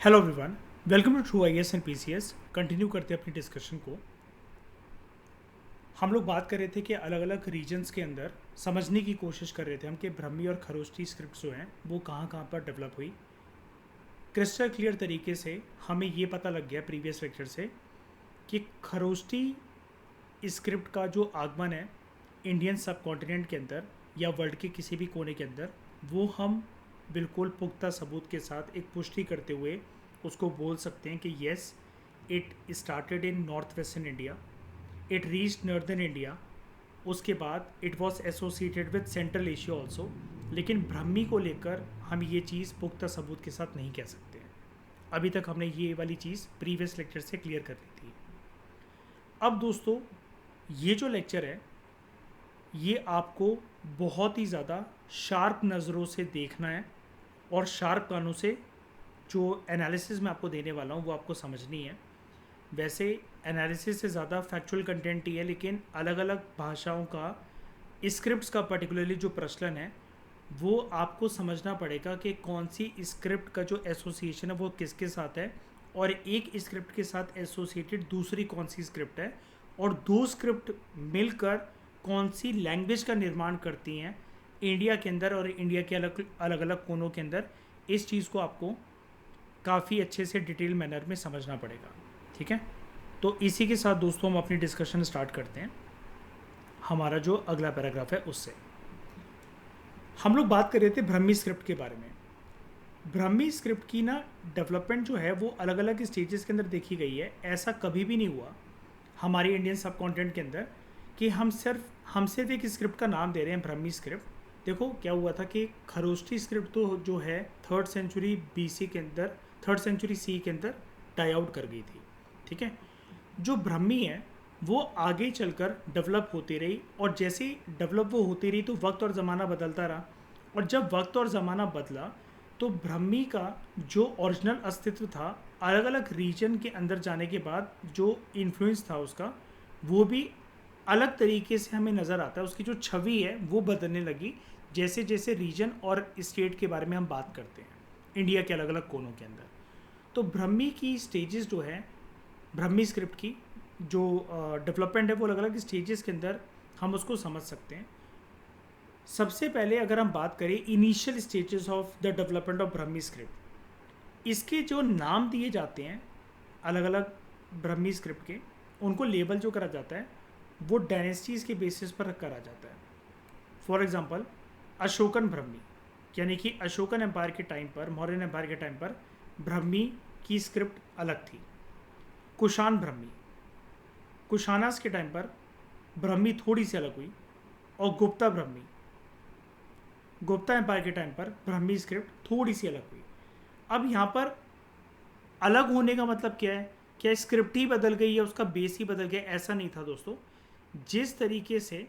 Hello everyone, welcome to true IAS and PCS. Continue करते हैं अपनी डिस्कशन को। हम लोग बात कर रहे थे कि अलग अलग रीजन्स के अंदर समझने की कोशिश कर रहे थे हम कि ब्रह्मी और खरोष्टी स्क्रिप्ट जो हैं वो कहाँ कहाँ पर डेवलप हुई। क्रिस्टल क्लियर तरीके से हमें ये पता लग गया प्रीवियस लेक्चर से कि खरोष्टी स्क्रिप्ट का जो आगमन है इंडियन सब कॉन्टिनेंट के अंदर या वर्ल्ड के किसी भी कोने के अंदर, वो हम बिल्कुल पुख्ता सबूत के साथ एक पुष्टि करते हुए उसको बोल सकते हैं कि yes, it started in north western India, it reached northern India, उसके बाद it was associated with central Asia also. लेकिन ब्रह्मी को लेकर हम ये चीज़ पुख्ता सबूत के साथ नहीं कह सकते हैं। अभी तक हमने ये वाली चीज़ प्रीवियस लेक्चर से क्लियर कर ली थी। अब दोस्तों, ये जो लेक्चर है ये आपको बहुत ही ज़्यादा शार्प नज़रों से देखना है और शार्प कानों से जो एनालिसिस मैं आपको देने वाला हूँ वो आपको समझनी है। वैसे एनालिसिस से ज़्यादा फैक्चुअल कंटेंट ही है, लेकिन अलग अलग भाषाओं का स्क्रिप्ट्स का पर्टिकुलरली जो प्रचलन है वो आपको समझना पड़ेगा कि कौन सी स्क्रिप्ट का जो एसोसिएशन है वो किसके साथ है और एक स्क्रिप्ट के साथ एसोसिएटेड दूसरी कौन सी स्क्रिप्ट है और दो स्क्रिप्ट मिलकर कौन सी लैंग्वेज का निर्माण करती हैं इंडिया के अंदर और इंडिया के अलग अलग अलग कोनों के अंदर। इस चीज़ को आपको काफ़ी अच्छे से डिटेल मैनर में समझना पड़ेगा। ठीक है, तो इसी के साथ दोस्तों हम अपनी डिस्कशन स्टार्ट करते हैं। हमारा जो अगला पैराग्राफ है उससे हम लोग बात कर रहे थे ब्रह्मी स्क्रिप्ट के बारे में। ब्रह्मी स्क्रिप्ट की ना डेवलपमेंट जो है वो अलग अलग स्टेजेस के अंदर देखी गई है। ऐसा कभी भी नहीं हुआ हमारे इंडियन सब कॉन्टिनेंट के अंदर कि हम सिर्फ एक स्क्रिप्ट का नाम दे रहे हैं ब्रह्मी स्क्रिप्ट। देखो क्या हुआ था कि खरोष्टी स्क्रिप्ट तो जो है थर्ड सेंचुरी बीसी के अंदर, थर्ड सेंचुरी सी के अंदर डाई आउट कर गई थी। ठीक है, जो ब्रह्मी है वो आगे चलकर डेवलप होती रही और जैसे डेवलप वो होती रही तो वक्त और ज़माना बदलता रहा। और जब वक्त और ज़माना बदला तो ब्रह्मी का जो ओरिजिनल अस्तित्व था अलग अलग रीजन के अंदर जाने के बाद जो इन्फ्लुएंस था उसका वो भी अलग तरीके से हमें नज़र आता है। उसकी जो छवि है वो बदलने लगी जैसे जैसे रीजन और स्टेट के बारे में हम बात करते हैं इंडिया के अलग अलग कोनों के अंदर। तो ब्रह्मी की स्टेजेस जो है, ब्रह्मी स्क्रिप्ट की जो डेवलपमेंट है वो अलग अलग स्टेजेस के अंदर हम उसको समझ सकते हैं। सबसे पहले अगर हम बात करें initial stages of the development of Brahmi script, इसके जो नाम दिए जाते हैं अलग अलग ब्रह्मी स्क्रिप्ट के, उनको लेबल जो करा जाता है वो डायनेस्टीज़ के बेसिस पर करा जाता है। फॉर एग्जांपल अशोकन ब्रह्मी, यानी कि अशोकन एम्पायर के टाइम पर, मौर्यन एम्पायर के टाइम पर ब्रह्मी की स्क्रिप्ट अलग थी। कुषाण ब्रह्मी, कुशानास के टाइम पर ब्रह्मी थोड़ी सी अलग हुई। और गुप्ता ब्रह्मी, गुप्ता एम्पायर के टाइम पर ब्रह्मी स्क्रिप्ट थोड़ी सी अलग हुई। अब यहाँ पर अलग होने का मतलब क्या है? क्या स्क्रिप्ट ही बदल गई या उसका बेस ही बदल गया? ऐसा नहीं था दोस्तों। जिस तरीके से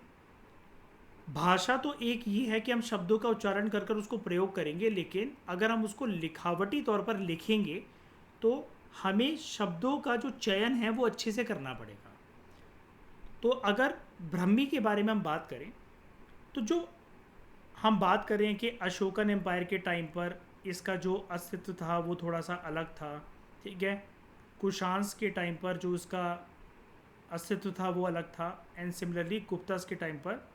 भाषा तो एक ही है कि हम शब्दों का उच्चारण कर कर उसको प्रयोग करेंगे, लेकिन अगर हम उसको लिखावटी तौर पर लिखेंगे तो हमें शब्दों का जो चयन है वो अच्छे से करना पड़ेगा। तो अगर ब्रह्मी के बारे में हम बात करें तो जो हम बात करें कि अशोकन एम्पायर के टाइम पर इसका जो अस्तित्व था वो थोड़ा सा अलग था। ठीक है, कुशांस के टाइम पर जो इसका अस्तित्व था वो अलग था। एंड सिमिलरली गुप्तास के टाइम पर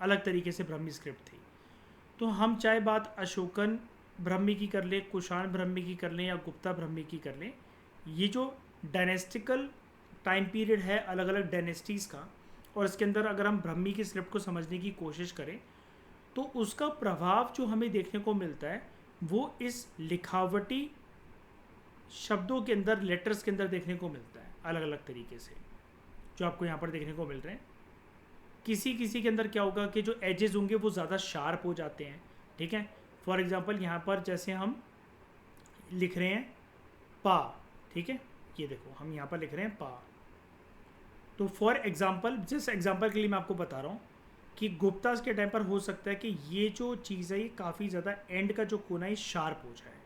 अलग तरीके से ब्रह्मी स्क्रिप्ट थी। तो हम चाहे बात अशोकन ब्रह्मी की कर लें, कुषाण ब्रह्मी की कर लें या गुप्ता ब्रह्मी की कर लें, ये जो डायनेस्टिकल टाइम पीरियड है अलग अलग डायनेस्टीज़ का, और इसके अंदर अगर हम ब्रह्मी की स्क्रिप्ट को समझने की कोशिश करें तो उसका प्रभाव जो हमें देखने को मिलता है वो इस लिखावटी शब्दों के अंदर, लेटर्स के अंदर देखने को मिलता है अलग अलग तरीके से, जो आपको यहाँ पर देखने को मिल रहे हैं। किसी किसी के अंदर क्या होगा कि जो एजेस होंगे वो ज़्यादा शार्प हो जाते हैं। ठीक है, फॉर एग्जांपल यहाँ पर जैसे हम लिख रहे हैं पा, ठीक है, ये देखो हम यहाँ पर लिख रहे हैं पा। तो फॉर एग्जांपल, जिस एग्जांपल के लिए मैं आपको बता रहा हूँ कि गुप्तास के टाइम पर हो सकता है कि ये जो चीज़ है ये काफ़ी ज़्यादा एंड का जो कोना है शार्प हो जाए।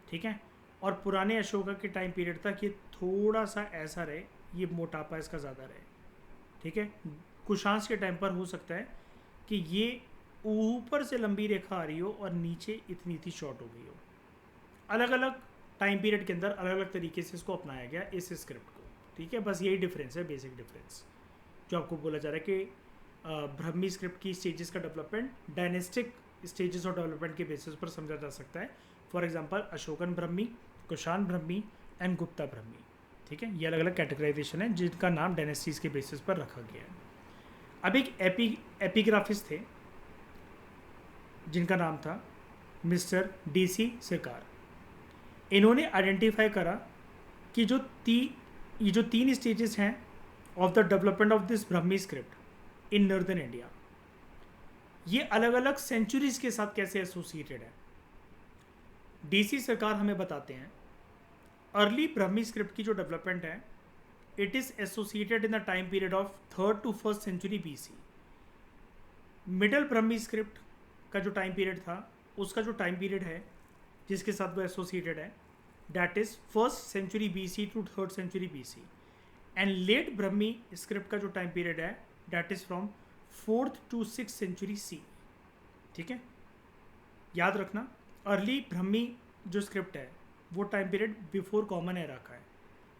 ठीक है, और पुराने अशोका के टाइम पीरियड तक ये थोड़ा सा ऐसा रहे, ये मोटापा इसका ज़्यादा रहे। ठीक है, कुशांस के टाइम पर हो सकता है कि ये ऊपर से लंबी रेखा आ रही हो और नीचे इतनी शॉर्ट हो गई हो। अलग अलग टाइम पीरियड के अंदर अलग अलग तरीके से इसको अपनाया गया इस स्क्रिप्ट को, ठीक है। बस यही डिफरेंस है, बेसिक डिफरेंस जो आपको बोला जा रहा है कि ब्रह्मी स्क्रिप्ट की स्टेजेस का development dynastic stages of development के बेसिस पर समझा जा सकता है। For example Ashokan Brahmi, Kushan Brahmi and Gupta ब्रह्मी, ठीक है। ये अलग अलग कैटेगराइजेशन है जिनका नाम डायनेस्टीज के बेसिस पर रखा गया है। अब एक एपिग्राफिस्ट थे जिनका नाम था मिस्टर DC सिरकार। इन्होंने आइडेंटिफाई करा कि ये जो तीन स्टेजेस हैं of the development of this Brahmi script in northern India, ये अलग अलग सेंचुरीज के साथ कैसे एसोसिएटेड है। DC सरकार हमें बताते हैं अर्ली ब्रह्मी स्क्रिप्ट की जो डेवलपमेंट है it is associated in the time period of 3rd to 1st century BC। Middle Brahmi script का जो टाइम पीरियड था उसका जो टाइम पीरियड है जिसके साथ वो एसोसिएटेड है that is 1st century BC to 3rd century BC। And late Brahmi script का जो टाइम पीरियड है that is from 4th to 6th century C, ठीक है। याद रखना अर्ली ब्रह्मी जो स्क्रिप्ट है वो time period before common era का है,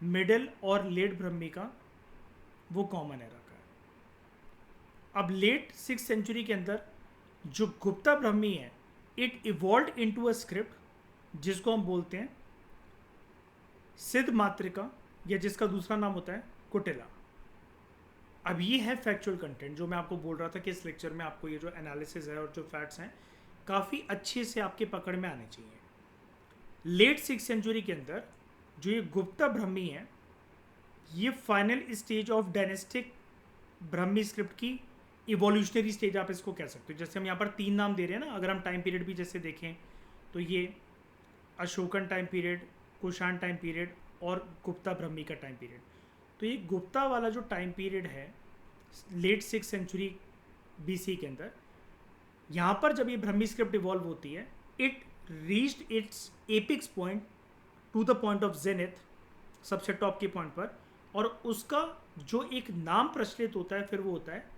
मिडल और लेट ब्रह्मी का वो कॉमन एरा का है। अब लेट 6th सेंचुरी के अंदर जो गुप्ता ब्रह्मी है it evolve into a script जिसको हम बोलते हैं सिद्ध मात्रिका, या जिसका दूसरा नाम होता है कुटिला। अब ये है फैक्चुअल कंटेंट जो मैं आपको बोल रहा था कि इस लेक्चर में आपको ये जो एनालिसिस है और जो फैक्ट्स हैं काफ़ी अच्छे से आपके पकड़ में आने चाहिए। लेट 6th सेंचुरी के अंदर जो ये गुप्ता ब्रह्मी है ये final stage of dynastic Brahmi script की इवोल्यूशनरी स्टेज आप इसको कह सकते हो। जैसे हम यहाँ पर 3 नाम दे रहे हैं ना, अगर हम टाइम पीरियड भी जैसे देखें तो ये Ashokan time period, Kushan time period और गुप्ता ब्रह्मी का टाइम पीरियड। तो ये गुप्ता वाला जो टाइम पीरियड है लेट 6th सेंचुरी BC के अंदर, यहाँ पर जब ये ब्रह्मी स्क्रिप्ट इवॉल्व होती है it reached its epics point to the point of zenith, सबसे टॉप के पॉइंट पर, और उसका जो एक नाम प्रचलित होता है फिर वो होता है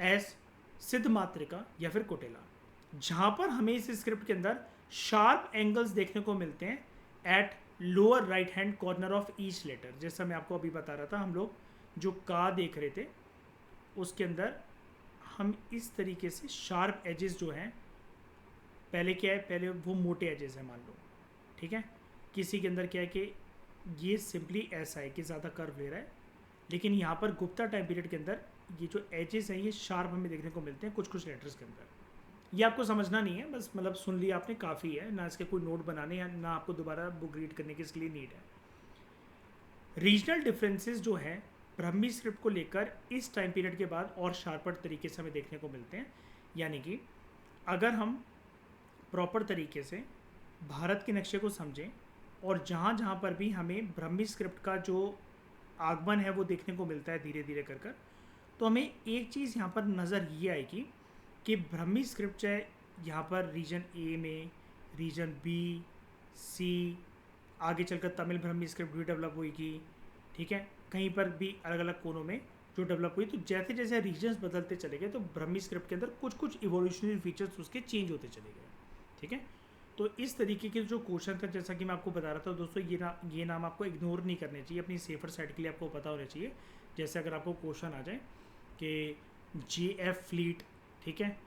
एज सिद्ध मात्रिका या फिर कुटिला, जहाँ पर हमें इस स्क्रिप्ट के अंदर शार्प एंगल्स देखने को मिलते हैं at lower right hand corner of each letter. जैसा मैं आपको अभी बता रहा था, हम लोग जो का देख रहे थे उसके अंदर हम इस तरीके से शार्प एजेस जो हैं, पहले क्या है, पहले वो मोटे एजेस हैं मान लो, ठीक है। किसी के अंदर क्या है कि ये सिंपली ऐसा है कि ज़्यादा कर्व ले रहा है, लेकिन यहाँ पर गुप्ता टाइम पीरियड के अंदर ये जो एजेस हैं ये शार्प हमें देखने को मिलते हैं कुछ कुछ लेटर्स के अंदर। ये आपको समझना नहीं है, बस मतलब सुन लिया आपने काफ़ी है, ना इसके कोई नोट बनाने या ना आपको दोबारा बुक रीड करने की इसके लिए नीड है। रीजनल डिफरेंसेस जो हैं ब्रह्मी स्क्रिप्ट को लेकर इस टाइम पीरियड के बाद और शार्पर तरीके से हमें देखने को मिलते हैं। यानी कि अगर हम प्रॉपर तरीके से भारत के नक्शे को समझें और जहाँ जहाँ पर भी हमें ब्रह्मी स्क्रिप्ट का जो आगमन है वो देखने को मिलता है धीरे धीरे कर, तो हमें एक चीज़ यहाँ पर नज़र ये आएगी कि ब्रह्मी स्क्रिप्ट चाहे यहाँ पर रीजन A में, रीजन B, C, आगे चलकर तमिल ब्रह्मी स्क्रिप्ट भी डेवलप हुई, ठीक है, कहीं पर भी अलग अलग कोनों में जो डेवलप हुई। तो जैसे जैसे रीजन्स बदलते चले गए तो ब्रह्मी स्क्रिप्ट के अंदर कुछ कुछ इवोल्यूशनरी फीचर्स उसके चेंज होते चले गए, ठीक है। तो इस तरीके के जो क्वेश्चन था, जैसा कि मैं आपको बता रहा था दोस्तों, ये नाम आपको इग्नोर नहीं करने चाहिए, अपनी सेफर साइड के लिए आपको पता होना चाहिए। जैसे अगर आपको क्वेश्चन आ जाए कि JF फ्लीट, ठीक है,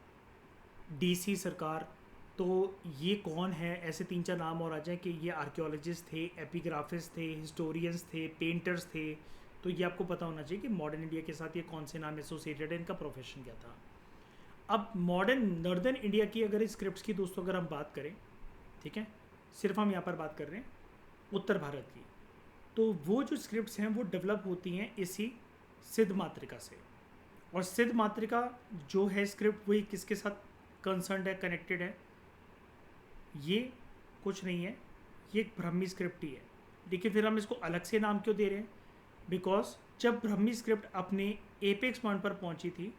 DC सरकार, तो ये कौन है, ऐसे 3-4 नाम और आ जाए कि ये आर्कियोलॉजिस्ट थे, एपिग्राफिस्ट थे, हिस्टोरियंस थे, पेंटर्स थे, तो ये आपको पता होना चाहिए कि मॉडर्न इंडिया के साथ ये कौन से नाम एसोसिएटेड है, इनका प्रोफेशन क्या था। अब मॉडर्न नॉर्दर्न इंडिया की अगर स्क्रिप्ट्स की दोस्तों अगर हम बात करें, ठीक है, सिर्फ हम यहाँ पर बात कर रहे हैं उत्तर भारत की, तो वो जो स्क्रिप्ट्स हैं वो डेवलप होती हैं इसी सिद्ध मात्रिका से। और सिद्ध मात्रिका जो है स्क्रिप्ट वही किसके साथ कंसर्न्ड है, कनेक्टेड है, ये कुछ नहीं है, ये एक ब्रह्मी स्क्रिप्ट ही है। लेकिन फिर हम इसको अलग से नाम क्यों दे रहे हैं? बिकॉज जब ब्रह्मी स्क्रिप्ट अपने एपेक्स पॉइंट पर पहुंची थी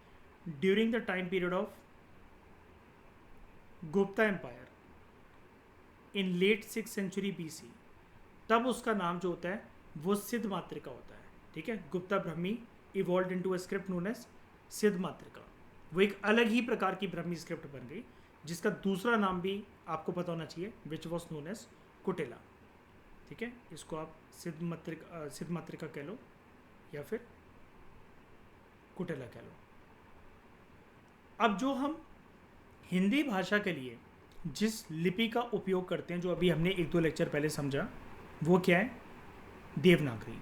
during the time period of Gupta empire in late 6th century BC, तब उसका नाम जो होता है वो सिद्ध मात्रिका होता है, ठीक है। Gupta Brahmi evolve into a script known as Siddha Matrika, वो एक अलग ही प्रकार की ब्रह्मी स्क्रिप्ट बन गई जिसका दूसरा नाम भी आपको पता होना चाहिए, विच वॉज नोन एज कुटिला। ठीक है, इसको आप सिद्ध मातृका कह लो या फिर कुटिला कह लो। अब जो हम हिंदी भाषा के लिए जिस लिपि का उपयोग करते हैं, जो अभी हमने 1-2 लेक्चर पहले समझा, वो क्या है? देवनागरी।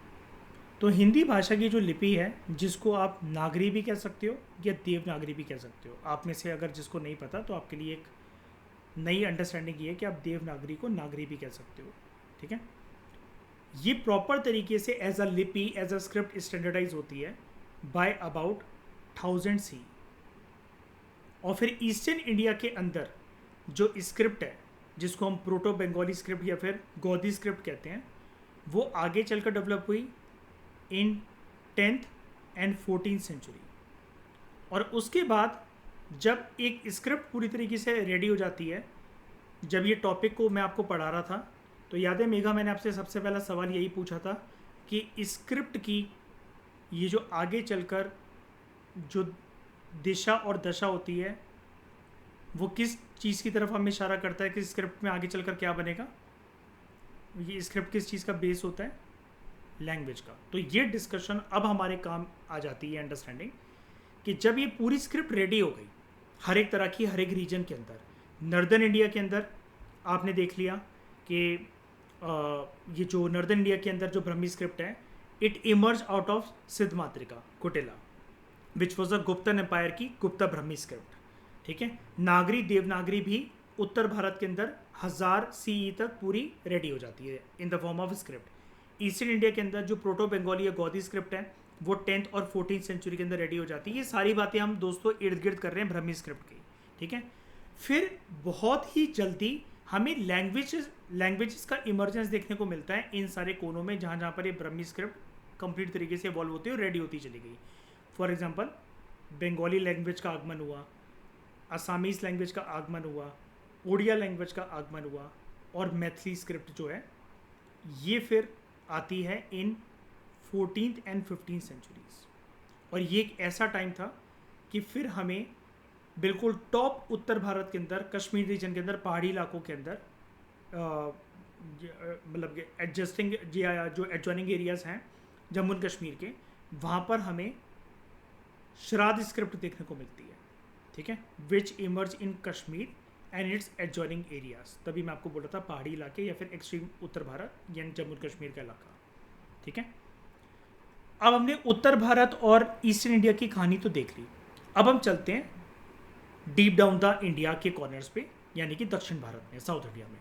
तो हिंदी भाषा की जो लिपि है, जिसको आप नागरी भी कह सकते हो या देवनागरी भी कह सकते हो। आप में से अगर जिसको नहीं पता तो आपके लिए एक नई अंडरस्टैंडिंग ये है कि आप देवनागरी को नागरी भी कह सकते हो। ठीक है, ये प्रॉपर तरीके से एज अ लिपि, एज अ स्क्रिप्ट स्टैंडर्डाइज होती है बाय अबाउट 1000 सी। और फिर ईस्टर्न इंडिया के अंदर जो स्क्रिप्ट है, जिसको हम प्रोटो बंगाली स्क्रिप्ट या फिर गोदी स्क्रिप्ट कहते हैं, वो आगे चलकर डेवलप हुई इन 10th एंड 14th सेंचुरी। और उसके बाद जब एक स्क्रिप्ट पूरी तरीके से रेडी हो जाती है, जब ये टॉपिक को मैं आपको पढ़ा रहा था, तो याद है मेघा, मैंने आपसे सबसे पहला सवाल यही पूछा था कि स्क्रिप्ट की ये जो आगे चलकर जो दिशा और दशा होती है, वो किस चीज़ की तरफ हमें इशारा करता है कि स्क्रिप्ट में आगे चलकर क्या बनेगा। ये स्क्रिप्ट किस चीज़ का बेस होता है? लैंग्वेज का। तो ये डिस्कशन अब हमारे काम आ जाती है अंडरस्टैंडिंग कि जब ये पूरी स्क्रिप्ट रेडी हो गई हर एक तरह की, हर एक रीजन के अंदर, नर्दर्न इंडिया के अंदर आपने देख लिया कि ये जो नर्दर्न इंडिया के अंदर जो ब्रह्मी स्क्रिप्ट है, इट इमर्ज आउट ऑफ सिद्ध मातृका कुटिला, which was a Guptan empire की गुप्ता ब्रह्मी स्क्रिप्ट। ठीक है, नागरी देवनागरी भी उत्तर भारत के अंदर 1000 CE तक पूरी रेडी हो जाती है in the form of script. Eastern India के अंदर जो प्रोटो बंगाली या गोदी स्क्रिप्ट है, वो 10th और 14th सेंचुरी के अंदर रेडी हो जाती है। ये सारी बातें हम दोस्तों इर्द गिर्द कर रहे हैं ब्रह्मी स्क्रिप्ट की। ठीक है, फिर बहुत ही जल्दी हमें लैंग्वेजेस का इमर्जेंस देखने को मिलता है इन सारे कोनों में, जहाँ जहाँ पर ये ब्रह्मी स्क्रिप्ट कंप्लीट तरीके से इवॉल्व होती है और रेडी होती चली गई। फॉर एग्जाम्पल, बंगाली लैंग्वेज का आगमन हुआ, असामीज़ लैंग्वेज का आगमन हुआ, उड़िया लैंग्वेज का आगमन हुआ, और मैथिली स्क्रिप्ट जो है ये फिर आती है इन 14th एंड 15th सेंचुरीज। और ये एक ऐसा टाइम था कि फिर हमें बिल्कुल टॉप उत्तर भारत के अंदर, कश्मीर रीजन के अंदर, पहाड़ी इलाकों के अंदर, मतलब एडजस्टिंग जो एडजॉइनिंग एरियाज़ हैं जम्मू एंड कश्मीर के, वहाँ पर हमें श्राद्ध स्क्रिप्ट देखने को मिलती है। ठीक है, which emerge in Kashmir and its adjoining areas. तभी मैं आपको बोल रहा था पहाड़ी इलाके या फिर एक्सट्रीम उत्तर भारत यानी जम्मू कश्मीर का इलाका। ठीक है, अब हमने उत्तर भारत और ईस्टर्न इंडिया की कहानी तो देख ली। अब हम चलते हैं डीप डाउन द इंडिया के कॉर्नर्स पे, यानी कि दक्षिण भारत में, साउथ इंडिया में।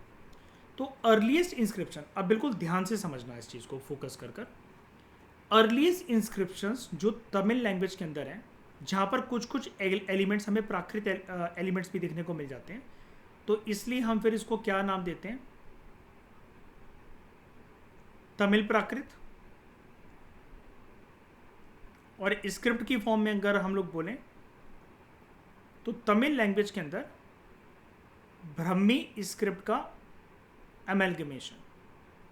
तो अर्लीस्ट इंस्क्रिप्शन, अब बिल्कुल ध्यान से समझना है इस चीज़ को फोकस कर अर्लीस्ट इंस्क्रिप्शंस जो तमिल लैंग्वेज के अंदर हैं, जहाँ पर कुछ कुछ एलिमेंट्स हमें प्राकृत एलिमेंट्स भी देखने को मिल जाते हैं, तो इसलिए हम फिर इसको क्या नाम देते हैं? तमिल प्राकृत। और स्क्रिप्ट की फॉर्म में अगर हम लोग बोलें तो तमिल लैंग्वेज के अंदर ब्रह्मी स्क्रिप्ट का एमैल्गमेशन,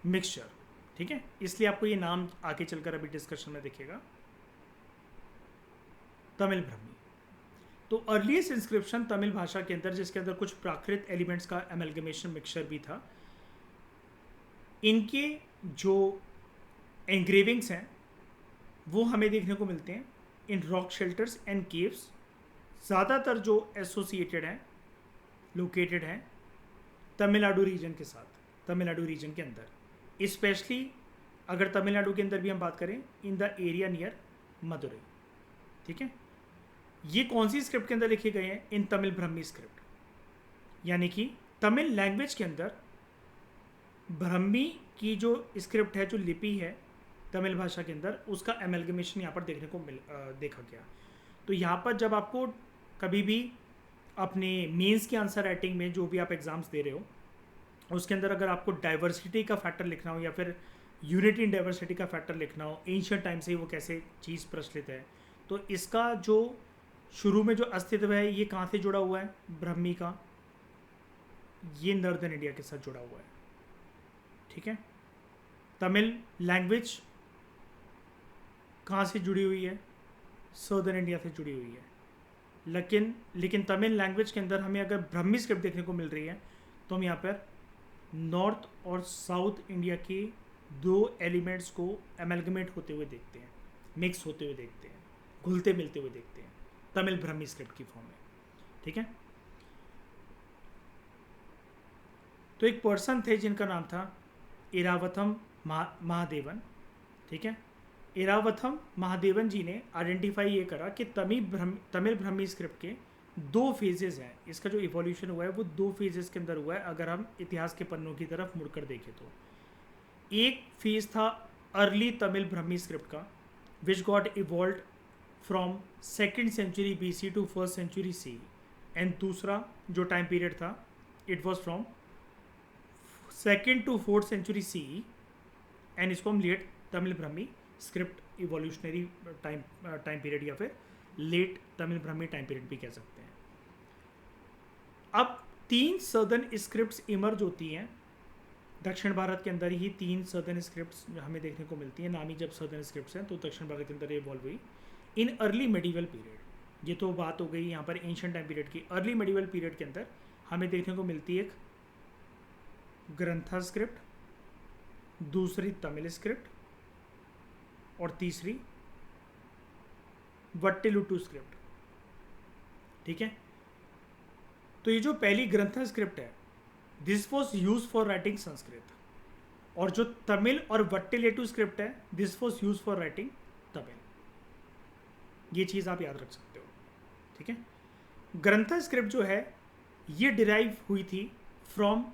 मिक्सचर। ठीक है, इसलिए आपको ये नाम आगे चलकर अभी डिस्कशन में दिखेगा, तमिल ब्रह्मी। तो अर्लीस्ट इंस्क्रिप्शन तमिल भाषा के अंदर, जिसके अंदर कुछ प्राकृत एलिमेंट्स का एमैल्गमेशन मिक्सचर भी था, इनके जो एंग्रेविंग्स हैं वो हमें देखने को मिलते हैं इन रॉक शेल्टर्स एंड केव्स। ज़्यादातर जो एसोसिएटेड हैं, लोकेटेड हैं तमिलनाडु रीजन के साथ, तमिलनाडु रीजन के अंदर, स्पेशली अगर तमिलनाडु के अंदर भी हम बात करें in the area near Madurai. ठीक है, ये कौन सी स्क्रिप्ट के अंदर लिखे गए हैं? इन तमिल ब्रह्मी स्क्रिप्ट, यानी कि तमिल लैंग्वेज के अंदर ब्रह्मी की जो स्क्रिप्ट है, जो लिपि है तमिल भाषा के अंदर, उसका एमैल्गमेशन यहाँ पर देखने को देखा गया। तो यहाँ पर जब आपको कभी भी अपने मेंस की आंसर राइटिंग में, जो भी आप एग्ज़ाम्स दे रहे हो, उसके अंदर अगर आपको डाइवर्सिटी का फैक्टर लिखना हो या फिर यूनिटी इन डाइवर्सिटी का फैक्टर लिखना हो, एंशिएंट टाइम से ही वो कैसे चीज़ प्रचलित है, तो इसका जो शुरू में जो अस्तित्व है ये कहाँ से जुड़ा हुआ है? ब्रह्मी का, ये नॉर्दर्न इंडिया के साथ जुड़ा हुआ है। ठीक है, तमिल लैंग्वेज कहाँ से जुड़ी हुई है? सदर्न इंडिया से जुड़ी हुई है। लेकिन तमिल लैंग्वेज के अंदर हमें अगर ब्रह्मी स्क्रिप्ट देखने को मिल रही है, तो हम यहाँ पर नॉर्थ और साउथ इंडिया के दो एलिमेंट्स को एमलगमेट होते हुए देखते हैं, मिक्स होते हुए देखते हैं, घुलते मिलते हुए देखते हैं तमिल ब्राह्मी स्क्रिप्ट की फॉर्म में। ठीक है, तो एक पर्सन थे जिनका नाम था इरावथम महादेवन। ठीक है, इरावथम महादेवन जी ने आइडेंटिफाई ये करा कि तमिल ब्राह्मी स्क्रिप्ट के दो फेजेस हैं। इसका जो इवोल्यूशन हुआ है वो दो फेजेस के अंदर हुआ है, अगर हम इतिहास के पन्नों की तरफ मुड़कर देखें तो। एक फेज था अर्ली तमिल ब्राह्मी स्क्रिप्ट का, which got evolve from 2nd century BC to 1st century CE, and दूसरा जो टाइम पीरियड था it was from 2nd to 4th century CE, and इसको हम late Tamil Brahmi script evolutionary time period या फिर late Tamil Brahmi time period भी कह सकते हैं। अब 3 सदर्न स्क्रिप्ट्स इमर्ज होती हैं दक्षिण भारत के अंदर ही। 3 सदर्न स्क्रिप्ट्स हमें देखने को मिलती हैं, नामी जब सदर्न स्क्रिप्ट्स हैं तो दक्षिण भारत के अंदर इवॉल्व हुई इन अर्ली मेडिवल पीरियड। ये तो बात हो गई यहाँ पर एंशिएंट टाइम पीरियड की। अर्ली मेडिवल पीरियड के अंदर हमें देखने को मिलती है एक ग्रंथा स्क्रिप्ट, दूसरी तमिल स्क्रिप्ट और तीसरी वट्टिलुटु स्क्रिप्ट। ठीक है, तो ये जो पहली ग्रंथा स्क्रिप्ट है this was use for writing Sanskrit, और जो तमिल और वट्टिलुटु स्क्रिप्ट है this was use for writing Tamil. ये चीज़ आप याद रख सकते हो। ठीक है, ग्रंथा स्क्रिप्ट जो है ये डिराइव हुई थी from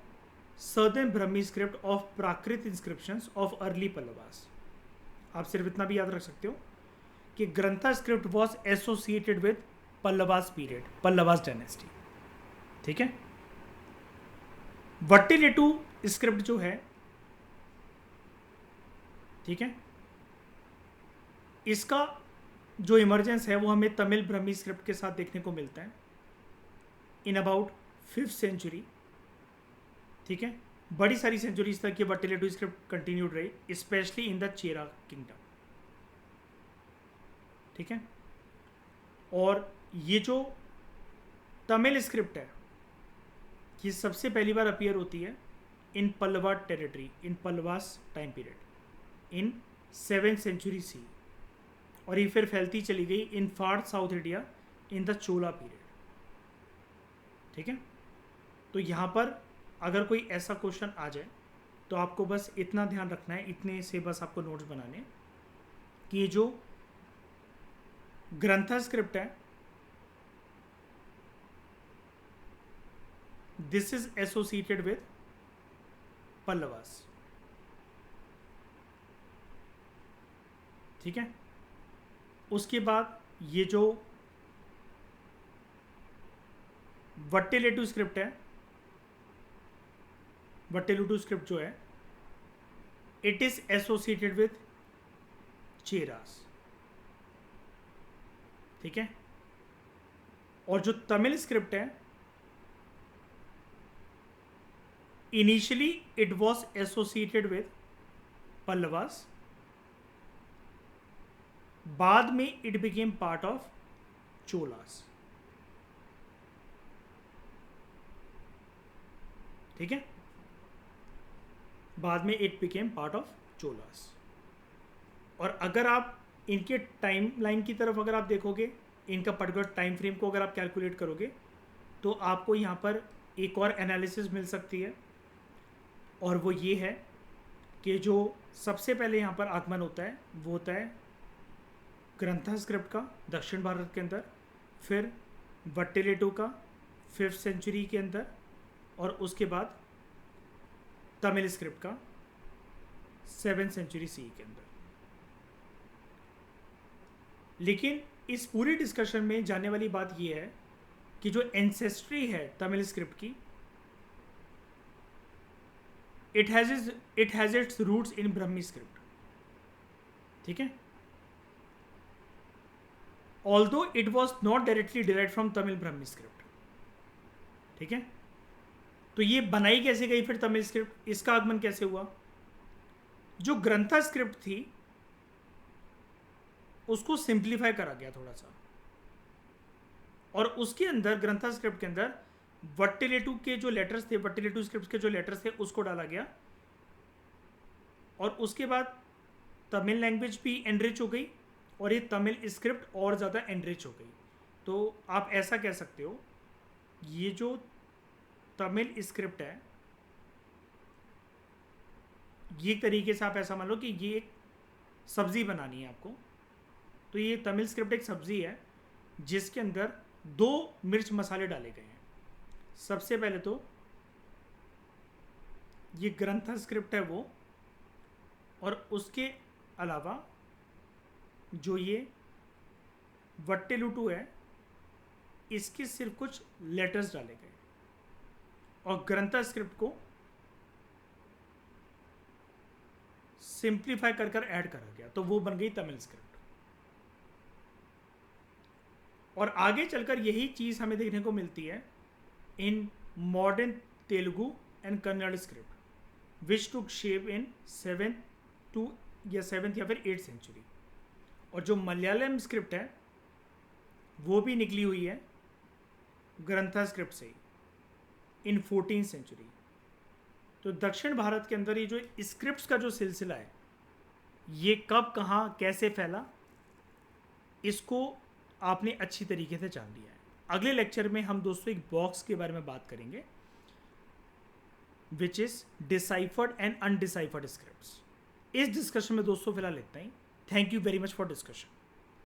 southern Brahmi script of Prakrit inscriptions of early Pallavas. आप सिर्फ इतना भी याद रख सकते हो कि Grantha script was associated with Pallavas period, Pallavas dynasty. ठीक है, वट्टिलुटु स्क्रिप्ट जो है, ठीक है, इसका जो इमरजेंस है वो हमें तमिल ब्राह्मी स्क्रिप्ट के साथ देखने को मिलता है इन अबाउट 5th century। ठीक है, बड़ी सारी सेंचुरीज तक ये वट्टिलुटु स्क्रिप्ट कंटिन्यूड रही, specially in the Chera kingdom. ठीक है, और ये जो तमिल स्क्रिप्ट है ये सबसे पहली बार अपीयर होती है in Pallava territory, in Pallavas time period in 7th century CE, और ये फिर फैलती चली गई in far south India in the Chola period. ठीक है, तो यहाँ पर अगर कोई ऐसा क्वेश्चन आ जाए तो आपको बस इतना ध्यान रखना है, इतने से बस आपको नोट्स बनाने, कि ये जो ग्रंथा स्क्रिप्ट है this is associated with Pallavas. ठीक है, उसके बाद ये जो वट्टिलुटु स्क्रिप्ट है, वट्टिलुटु स्क्रिप्ट जो है it is associated with Cheras. ठीक है, और जो तमिल स्क्रिप्ट है initially it was associated with Pallavas, बाद में it became part of Cholas. ठीक है, बाद में it became part of Cholas. और अगर आप इनके टाइम लाइन की तरफ अगर आप देखोगे, इनका पर्टिकुलर टाइम फ्रेम को अगर आप कैलकुलेट करोगे तो आपको यहाँ पर एक और एनालिसिस मिल सकती है, और वो ये है कि जो सबसे पहले यहाँ पर आगमन होता है वो होता है ग्रंथा स्क्रिप्ट का दक्षिण भारत के अंदर, फिर वट्टिलुटु का 5th century के अंदर, और उसके बाद तमिल स्क्रिप्ट का 7th century CE के अंदर। लेकिन इस पूरी डिस्कशन में जानने वाली बात यह है कि जो एंसेस्ट्री है तमिल स्क्रिप्ट की, it has its roots in Brahmi script. ठीक है, although it was not directly derived from Tamil Brahmi script. ठीक है, तो ये बनाई कैसे गई फिर तमिल स्क्रिप्ट, इसका आगमन कैसे हुआ? जो ग्रंथा स्क्रिप्ट थी उसको सिंप्लीफाई करा गया थोड़ा सा, और उसके अंदर ग्रंथा स्क्रिप्ट के अंदर वट्टिलेटू के जो लेटर्स थे, वट्टिलेटू स्क्रिप्ट के जो लेटर्स थे उसको डाला गया, और उसके बाद तमिल लैंग्वेज भी एनरिच हो गई और ये तमिल स्क्रिप्ट और ज़्यादा एनरिच हो गई। तो आप ऐसा कह सकते हो, ये जो तमिल स्क्रिप्ट है, ये तरीके से आप ऐसा मान लो कि ये एक सब्ज़ी बनानी है आपको, तो ये तमिल स्क्रिप्ट एक सब्ज़ी है जिसके अंदर 2 मिर्च मसाले डाले गए हैं। सबसे पहले तो ये ग्रंथा स्क्रिप्ट है वो, और उसके अलावा जो ये वट्टिलुटू है इसके सिर्फ कुछ लेटर्स डाले गए, और ग्रंथा स्क्रिप्ट को सिंप्लीफाई कर ऐड करा गया, तो वो बन गई तमिल स्क्रिप्ट। और आगे चलकर यही चीज़ हमें देखने को मिलती है in modern Telugu and Kannada script which took shape in 7th या फिर 8th सेंचुरी। और जो मलयालम स्क्रिप्ट है वो भी निकली हुई है ग्रंथा स्क्रिप्ट से ही इन 14th सेंचुरी। तो दक्षिण भारत के अंदर ये जो स्क्रिप्ट्स का जो सिलसिला है ये कब कहाँ कैसे फैला, इसको आपने अच्छी तरीके से जान लिया है। अगले लेक्चर में हम दोस्तों एक बॉक्स के बारे में बात करेंगे which is deciphered and undeciphered scripts. इस डिस्कशन में दोस्तों फिलहाल इतना ही। Thank you very much for discussion.